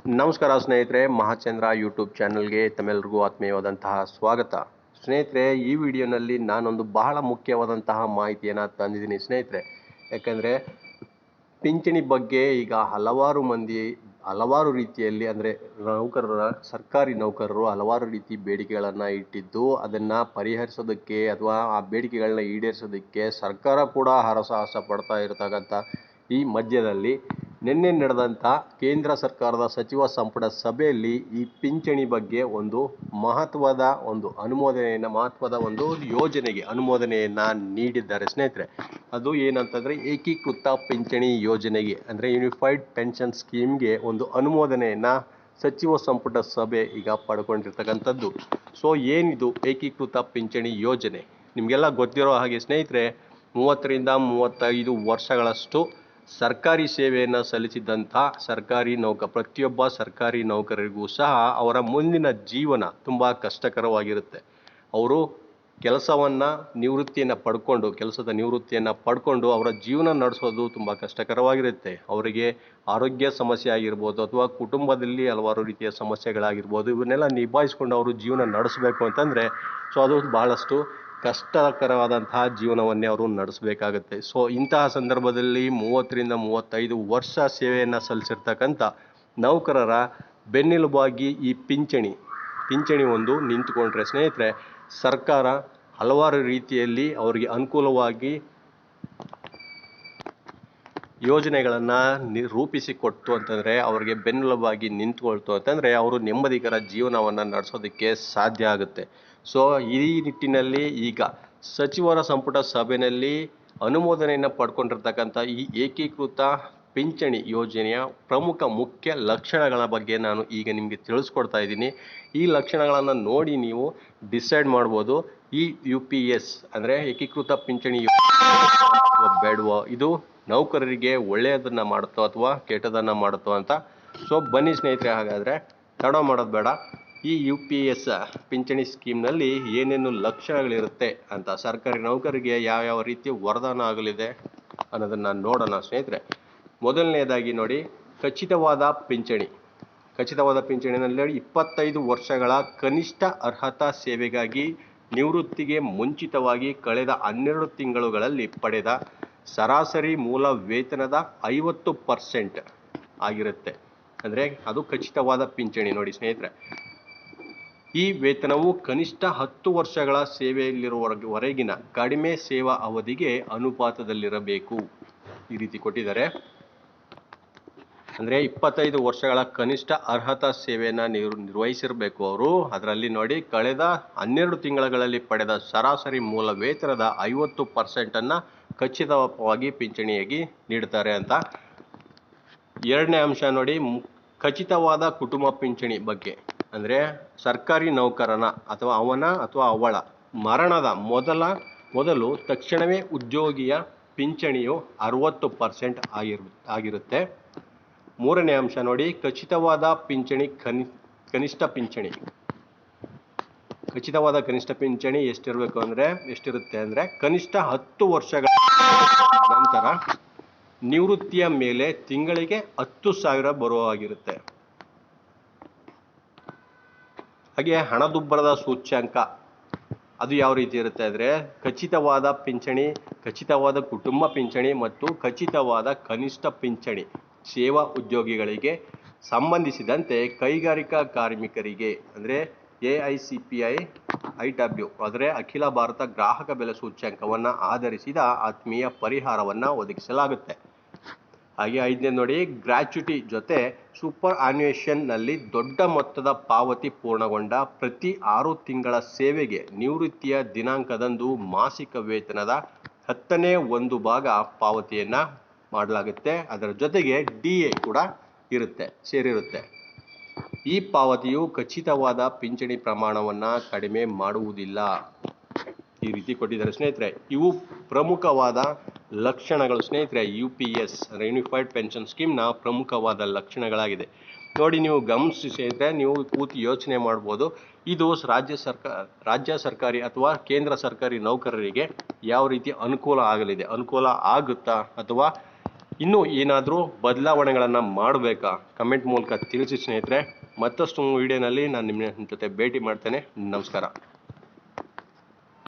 ನಮಸ್ಕಾರ ಸ್ನೇಹಿತರೆ, ಮಹಾಚಂದ್ರ ಯೂಟ್ಯೂಬ್ ಚಾನಲ್ಗೆ ತಮ್ಮೆಲ್ಲರಿಗೂ ಆತ್ಮೀಯವಾದಂತಹ ಸ್ವಾಗತ. ಸ್ನೇಹಿತರೆ, ಈ ವಿಡಿಯೋನಲ್ಲಿ ನಾನೊಂದು ಬಹಳ ಮುಖ್ಯವಾದಂತಹ ಮಾಹಿತಿಯನ್ನು ತಂದಿದ್ದೀನಿ ಸ್ನೇಹಿತರೆ. ಯಾಕಂದರೆ ಪಿಂಚಣಿ ಬಗ್ಗೆ ಈಗ ಹಲವಾರು ರೀತಿಯಲ್ಲಿ ಅಂದರೆ ಸರ್ಕಾರಿ ನೌಕರರು ಹಲವಾರು ರೀತಿ ಬೇಡಿಕೆಗಳನ್ನು ಇಟ್ಟಿದ್ದು ಅದನ್ನು ಪರಿಹರಿಸೋದಕ್ಕೆ ಅಥವಾ ಆ ಬೇಡಿಕೆಗಳನ್ನ ಈಡೇರಿಸೋದಕ್ಕೆ ಸರ್ಕಾರ ಕೂಡ ಹರಸಾಹಸ ಪಡ್ತಾ ಇರತಕ್ಕಂಥ ಈ ಮಧ್ಯದಲ್ಲಿ ನಿನ್ನೆ ನಡೆದಂಥ ಕೇಂದ್ರ ಸರ್ಕಾರದ ಸಚಿವ ಸಂಪುಟ ಸಭೆಯಲ್ಲಿ ಈ ಪಿಂಚಣಿ ಬಗ್ಗೆ ಒಂದು ಮಹತ್ವದ ಒಂದು ಯೋಜನೆಗೆ ಅನುಮೋದನೆಯನ್ನು ನೀಡಿದ್ದಾರೆ ಸ್ನೇಹಿತರೆ. ಅದು ಏನಂತಂದರೆ ಏಕೀಕೃತ ಪಿಂಚಣಿ ಯೋಜನೆಗೆ ಅಂದರೆ ಯೂನಿಫೈಡ್ ಪೆನ್ಷನ್ ಸ್ಕೀಮ್ಗೆ ಒಂದು ಅನುಮೋದನೆಯನ್ನು ಸಚಿವ ಸಂಪುಟ ಸಭೆ ಈಗ ಪಡ್ಕೊಂಡಿರ್ತಕ್ಕಂಥದ್ದು. ಸೊ ಏನಿದು ಏಕೀಕೃತ ಪಿಂಚಣಿ ಯೋಜನೆ? ನಿಮಗೆಲ್ಲ ಗೊತ್ತಿರೋ ಹಾಗೆ ಸ್ನೇಹಿತರೆ, 30ರಿಂದ 35 ವರ್ಷಗಳಷ್ಟು ಸರ್ಕಾರಿ ಸೇವೆಯನ್ನು ಸಲ್ಲಿಸಿದಂಥ ಪ್ರತಿಯೊಬ್ಬ ಸರ್ಕಾರಿ ನೌಕರರಿಗೂ ಸಹ ಅವರ ಮುಂದಿನ ಜೀವನ ತುಂಬ ಕಷ್ಟಕರವಾಗಿರುತ್ತೆ. ಅವರು ಕೆಲಸದ ನಿವೃತ್ತಿಯನ್ನು ಪಡ್ಕೊಂಡು ಅವರ ಜೀವನ ನಡೆಸೋದು ತುಂಬ ಕಷ್ಟಕರವಾಗಿರುತ್ತೆ. ಅವರಿಗೆ ಆರೋಗ್ಯ ಸಮಸ್ಯೆ ಆಗಿರ್ಬೋದು ಅಥವಾ ಕುಟುಂಬದಲ್ಲಿ ಹಲವಾರು ರೀತಿಯ ಸಮಸ್ಯೆಗಳಾಗಿರ್ಬೋದು, ಇವನ್ನೆಲ್ಲ ನಿಭಾಯಿಸ್ಕೊಂಡು ಅವರು ಜೀವನ ನಡೆಸಬೇಕು ಅಂತಂದರೆ ಅದು ಬಹಳಷ್ಟು ಕಷ್ಟಕರವಾದಂತಹ ಜೀವನವನ್ನೇ ಅವರು ನಡೆಸಬೇಕಾಗುತ್ತೆ. ಸೊ ಇಂತಹ ಸಂದರ್ಭದಲ್ಲಿ 30ರಿಂದ 35 ವರ್ಷ ಸೇವೆಯನ್ನು ಸಲ್ಲಿಸಿರ್ತಕ್ಕಂಥ ನೌಕರರ ಬೆನ್ನೆಲುಬಾಗಿ ಈ ಪಿಂಚಣಿ ಒಂದು ನಿಂತುಕೊಂಡ್ರೆ ಸ್ನೇಹಿತರೆ, ಸರ್ಕಾರ ಹಲವಾರು ರೀತಿಯಲ್ಲಿ ಅವರಿಗೆ ಅನುಕೂಲವಾಗಿ ಯೋಜನೆಗಳನ್ನು ರೂಪಿಸಿಕೊಡ್ತು ಅಂತಂದರೆ, ಅವರಿಗೆ ಬೆನ್ನೆಲುಬಾಗಿ ನಿಂತ್ಕೊಳ್ತು ಅಂತಂದರೆ ಅವರು ನೆಮ್ಮದಿಕರ ಜೀವನವನ್ನು ನಡೆಸೋದಕ್ಕೆ ಸಾಧ್ಯ ಆಗುತ್ತೆ. ಸೊ ಈ ನಿಟ್ಟಿನಲ್ಲಿ ಈಗ ಸಚಿವರ ಸಂಪುಟ ಸಭೆಯಲ್ಲಿ ಅನುಮೋದನೆಯನ್ನು ಪಡ್ಕೊಂಡಿರ್ತಕ್ಕಂಥ ಈ ಏಕೀಕೃತ ಪಿಂಚಣಿ ಯೋಜನೆಯ ಮುಖ್ಯ ಲಕ್ಷಣಗಳ ಬಗ್ಗೆ ನಾನು ಈಗ ನಿಮಗೆ ತಿಳಿಸ್ಕೊಡ್ತಾ ಇದ್ದೀನಿ. ಈ ಲಕ್ಷಣಗಳನ್ನು ನೋಡಿ ನೀವು ಡಿಸೈಡ್ ಮಾಡ್ಬೋದು ಈ UPS ಅಂದರೆ ಏಕೀಕೃತ ಪಿಂಚಣಿ ಬೇಡವೋ, ಇದು ನೌಕರರಿಗೆ ಒಳ್ಳೆಯದನ್ನು ಮಾಡುತ್ತೋ ಅಥವಾ ಕೆಟ್ಟದನ್ನು ಮಾಡುತ್ತೋ ಅಂತ. ಸೊ ಬನ್ನಿ ಸ್ನೇಹಿತರೆ, ಹಾಗಾದರೆ ತಡ ಮಾಡೋದು ಬೇಡ. ಈ UPS ಪಿಂಚಣಿ ಸ್ಕೀಮ್ನಲ್ಲಿ ಏನೇನು ಲಕ್ಷಣಗಳಿರುತ್ತೆ ಅಂತ, ಸರ್ಕಾರಿ ನೌಕರರಿಗೆ ಯಾವ ರೀತಿಯ ವರದಾನ ಆಗಲಿದೆ ಅನ್ನೋದನ್ನು ನೋಡೋಣ ಸ್ನೇಹಿತರೆ. ಮೊದಲನೇದಾಗಿ ನೋಡಿ, ಖಚಿತವಾದ ಪಿಂಚಣಿನಲ್ಲಿ 25 ವರ್ಷಗಳ ಕನಿಷ್ಠ ಅರ್ಹತಾ ಸೇವೆಗಾಗಿ ನಿವೃತ್ತಿಗೆ ಮುಂಚಿತವಾಗಿ ಕಳೆದ 12 ತಿಂಗಳುಗಳಲ್ಲಿ ಪಡೆದ ಸರಾಸರಿ ಮೂಲ ವೇತನದ 50% ಆಗಿರುತ್ತೆ. ಅಂದರೆ ಅದು ಖಚಿತವಾದ ಪಿಂಚಣಿ ನೋಡಿ ಸ್ನೇಹಿತರೆ. ಈ ವೇತನವು ಕನಿಷ್ಠ 10 ವರ್ಷಗಳ ಸೇವೆಯಲ್ಲಿರುವವರೆಗಿನ ಕಡಿಮೆ ಸೇವಾ ಅವಧಿಗೆ ಅನುಪಾತದಲ್ಲಿರಬೇಕು. ಈ ರೀತಿ ಕೊಟ್ಟಿದ್ದಾರೆ. ಅಂದರೆ 25 ವರ್ಷಗಳ ಕನಿಷ್ಠ ಅರ್ಹತಾ ಸೇವೆಯನ್ನು ನಿರ್ವಹಿಸಿರಬೇಕು ಅವರು. ಅದರಲ್ಲಿ ನೋಡಿ, ಕಳೆದ 12 ತಿಂಗಳಲ್ಲಿ ಪಡೆದ ಸರಾಸರಿ ಮೂಲ ವೇತನದ 50% ಖಚಿತವಾಗಿ ಪಿಂಚಣಿಯಾಗಿ ನೀಡ್ತಾರೆ ಅಂತ. ಎರಡನೇ ಅಂಶ ನೋಡಿ, ಖಚಿತವಾದ ಕುಟುಂಬ ಪಿಂಚಣಿ ಬಗ್ಗೆ. ಅಂದರೆ ಸರ್ಕಾರಿ ನೌಕರನ ಅಥವಾ ಅವಳ ಮರಣದ ಮೊದಲು ತಕ್ಷಣವೇ ಉದ್ಯೋಗಿಯ ಪಿಂಚಣಿಯು 60% ಆಗಿರುತ್ತೆ. ಮೂರನೇ ಅಂಶ ನೋಡಿ, ಖಚಿತವಾದ ಕನಿಷ್ಠ ಪಿಂಚಣಿ ಎಷ್ಟಿರುತ್ತೆ ಅಂದರೆ ಕನಿಷ್ಠ 10 ವರ್ಷಗಳ ನಂತರ ನಿವೃತ್ತಿಯ ಮೇಲೆ ತಿಂಗಳಿಗೆ 10,000 ಬರುವಾಗಿರುತ್ತೆ. ಹಾಗೆ ಹಣದುಬ್ಬರದ ಸೂಚ್ಯಂಕ ಅದು ಯಾವ ರೀತಿ ಇರುತ್ತೆ ಅಂದರೆ, ಖಚಿತವಾದ ಪಿಂಚಣಿ, ಖಚಿತವಾದ ಕುಟುಂಬ ಪಿಂಚಣಿ ಮತ್ತು ಖಚಿತವಾದ ಕನಿಷ್ಠ ಪಿಂಚಣಿ ಸೇವಾ ಉದ್ಯೋಗಿಗಳಿಗೆ ಸಂಬಂಧಿಸಿದಂತೆ ಕೈಗಾರಿಕಾ ಕಾರ್ಮಿಕರಿಗೆ ಅಂದರೆ AICPI-IW ಅಂದರೆ ಅಖಿಲ ಭಾರತ ಗ್ರಾಹಕ ಬೆಲೆ ಸೂಚ್ಯಂಕವನ್ನು ಆಧರಿಸಿದ ಆತ್ಮೀಯ ಪರಿಹಾರವನ್ನು ಒದಗಿಸಲಾಗುತ್ತೆ. ಹಾಗೆ ಐದನೇ ನೋಡಿ, ಗ್ರ್ಯಾಚ್ಯುಟಿ ಜೊತೆ ಸೂಪರ್ ಆನ್ಯುಯೇಷನ್ನಲ್ಲಿ ದೊಡ್ಡ ಮೊತ್ತದ ಪಾವತಿ ಪೂರ್ಣಗೊಂಡ ಪ್ರತಿ 6 ತಿಂಗಳ ಸೇವೆಗೆ ನಿವೃತ್ತಿಯ ದಿನಾಂಕದಂದು ಮಾಸಿಕ ವೇತನದ 10ನೇ 1 ಭಾಗ ಪಾವತಿಯನ್ನು ಮಾಡಲಾಗುತ್ತೆ. ಅದರ ಜೊತೆಗೆ DA ಕೂಡ ಸೇರಿರುತ್ತೆ. ಈ ಪಾವತಿಯು ಖಚಿತವಾದ ಪಿಂಚಣಿ ಪ್ರಮಾಣವನ್ನು ಕಡಿಮೆ ಮಾಡುವುದಿಲ್ಲ. ಈ ರೀತಿ ಕೊಟ್ಟಿದ್ದಾರೆ ಸ್ನೇಹಿತರೆ. ಇವು ಪ್ರಮುಖವಾದ ಲಕ್ಷಣಗಳು ಸ್ನೇಹಿತರೆ. UPS ಅಂದರೆ ಯೂನಿಫೈಡ್ ಪೆನ್ಷನ್ ಸ್ಕೀಮ್ನ ಪ್ರಮುಖವಾದ ಲಕ್ಷಣಗಳಾಗಿದೆ. ನೋಡಿ, ನೀವು ಗಮನಿಸಿ ಸ್ನೇಹಿತರೆ, ನೀವು ಕೂತು ಯೋಚನೆ ಮಾಡ್ಬೋದು, ಇದು ರಾಜ್ಯ ಸರ್ಕಾರಿ ಅಥವಾ ಕೇಂದ್ರ ಸರ್ಕಾರಿ ನೌಕರರಿಗೆ ಯಾವ ರೀತಿ ಅನುಕೂಲ ಆಗುತ್ತಾ ಅಥವಾ ಇನ್ನೂ ಏನಾದರೂ ಬದಲಾವಣೆಗಳನ್ನು ಮಾಡಬೇಕಾ ಕಮೆಂಟ್ ಮೂಲಕ ತಿಳಿಸಿ ಸ್ನೇಹಿತರೆ. ಮತ್ತಷ್ಟು ವಿಡಿಯೋನಲ್ಲಿ ನಾನು ನಿಮ್ಮ ಜೊತೆ ಭೇಟಿ ಮಾಡ್ತೇನೆ. ನಮಸ್ಕಾರ.